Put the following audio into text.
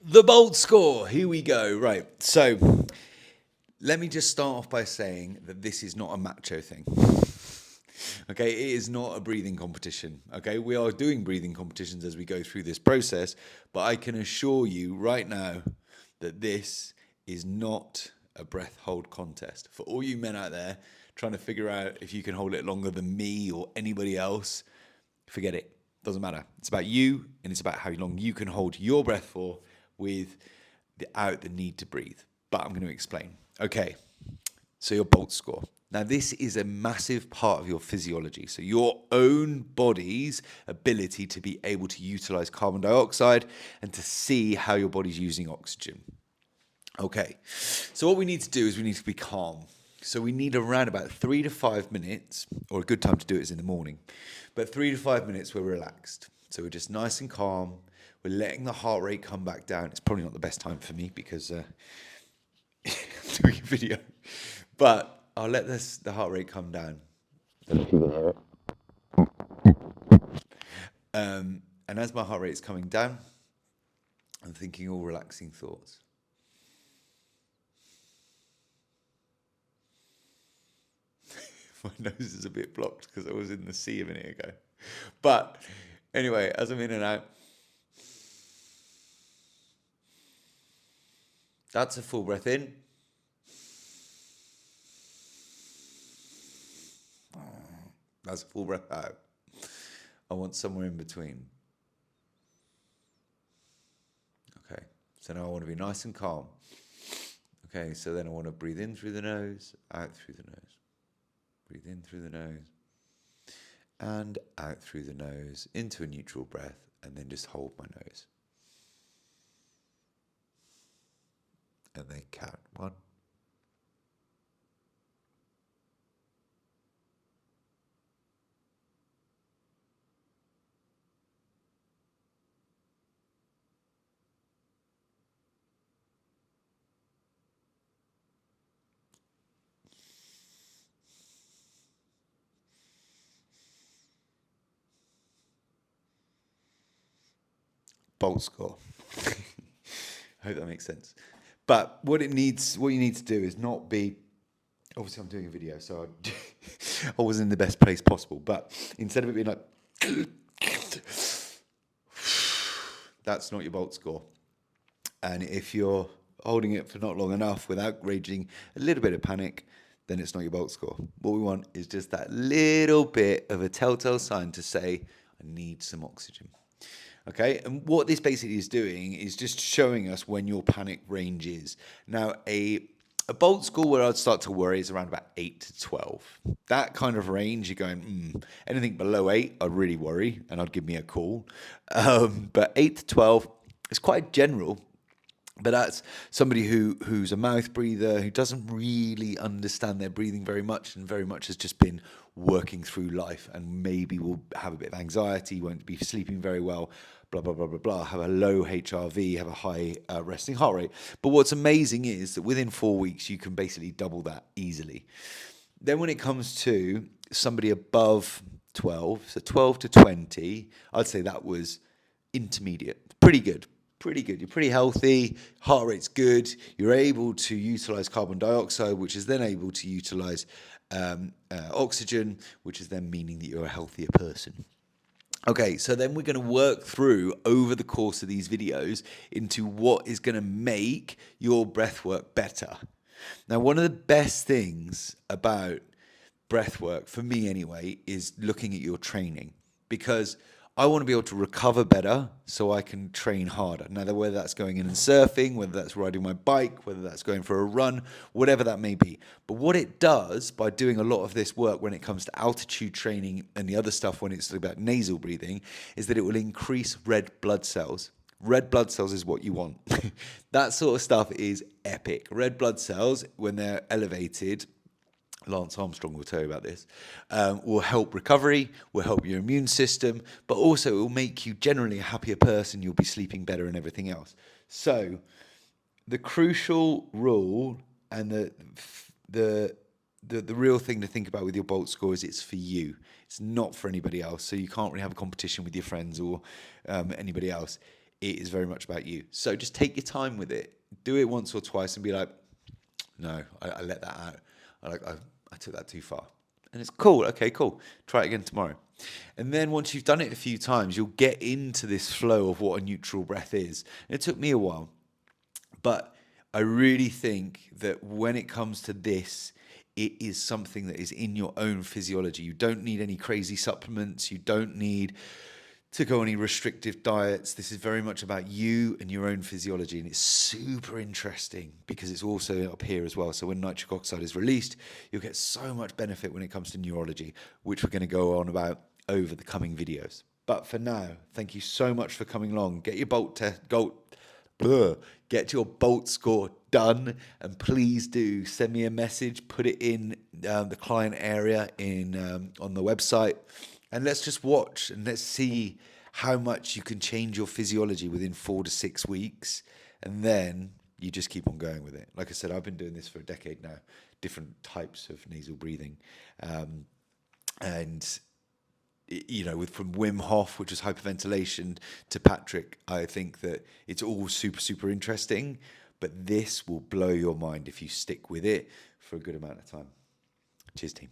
The Bolt score. Here we go. Right. So let me just start off by saying that this is not a macho thing. Okay, it is not a breathing competition. Okay, we are doing breathing competitions as we go through this process, but I can assure you right now that this is not a breath hold contest. For all you men out there trying to figure out if you can hold it longer than me or anybody else, forget it. Doesn't matter. It's about you, and it's about how long you can hold your breath for without the need to breathe. But I'm going to explain. Okay, so your Bolt score. Now, this is a massive part of your physiology. So your own body's ability to be able to utilize carbon dioxide and to see how your body's using oxygen. Okay, so what we need to do is we need to be calm. So we need around about 3 to 5 minutes, or a good time to do it is in the morning, but 3 to 5 minutes we're relaxed. So we're just nice and calm. We're letting the heart rate come back down. It's probably not the best time for me because I'm doing a video, but I'll let the heart rate come down. And as my heart rate is coming down, I'm thinking all relaxing thoughts. My nose is a bit blocked because I was in the sea a minute ago. But anyway, as I'm in and out, that's a full breath in. That's a full breath out. I want somewhere in between. Okay, so now I want to be nice and calm. Okay, so then I want to breathe in through the nose, out through the nose. Breathe in through the nose and out through the nose into a neutral breath, and then just hold my nose. And then count 1, Bolt score. I hope that makes sense. But what you need to do is not be. Obviously, I'm doing a video, so I wasn't in the best place possible. But instead of it being like, that's not your Bolt score. And if you're holding it for not long enough without raging a little bit of panic, then it's not your Bolt score. What we want is just that little bit of a telltale sign to say, I need some oxygen. Okay, and what this basically is doing is just showing us when your panic range is. Now, a Bolt score where I'd start to worry is around about 8 to 12. That kind of range, you're going, anything below 8, I'd really worry, and I'd give me a call. But 8 to 12 is quite general. But that's somebody who's a mouth breather, who doesn't really understand their breathing very much, and very much has just been working through life, and maybe will have a bit of anxiety, won't be sleeping very well, blah, blah, blah, blah, blah, have a low HRV, have a high resting heart rate. But what's amazing is that within 4 weeks, you can basically double that easily. Then when it comes to somebody above 12, so 12 to 20, I'd say that was intermediate. Pretty good. Pretty good. You're pretty healthy. Heart rate's good. You're able to utilize carbon dioxide, which is then able to utilize oxygen, which is then meaning that you're a healthier person. Okay, so then we're going to work through over the course of these videos into what is going to make your breath work better. Now, one of the best things about breath work, for me anyway, is looking at your training, because I want to be able to recover better so I can train harder. Now, whether that's going in and surfing, whether that's riding my bike, whether that's going for a run, whatever that may be. But what it does by doing a lot of this work when it comes to altitude training and the other stuff when it's about nasal breathing is that it will increase red blood cells. Red blood cells is what you want. That sort of stuff is epic. Red blood cells, when they're elevated, Lance Armstrong will tell you about this, will help recovery, will help your immune system, but also it will make you generally a happier person. You'll be sleeping better and everything else. So the crucial rule and the real thing to think about with your Bolt score is it's for you. It's not for anybody else. So you can't really have a competition with your friends or anybody else. it is very much about you. So just take your time with it. Do it once or twice and be like, no, I let that out. I took that too far. And it's cool. Okay, cool. Try it again tomorrow. And then once you've done it a few times, you'll get into this flow of what a neutral breath is. And it took me a while. But I really think that when it comes to this, it is something that is in your own physiology. You don't need any crazy supplements. You don't need to go on any restrictive diets. This is very much about you and your own physiology. And it's super interesting because it's also up here as well. So when nitric oxide is released, you'll get so much benefit when it comes to neurology, which we're going to go on about over the coming videos. But for now, thank you so much for coming along. Get your get your bolt score done, and please do send me a message, put it in the client area on the website, and let's just watch and let's see how much you can change your physiology within 4 to 6 weeks, and then you just keep on going with it. Like I said, I've been doing this for a decade now, different types of nasal breathing, and from Wim Hof, which was hyperventilation, to Patrick, I think that it's all super, super interesting, but this will blow your mind if you stick with it for a good amount of time. Cheers, team.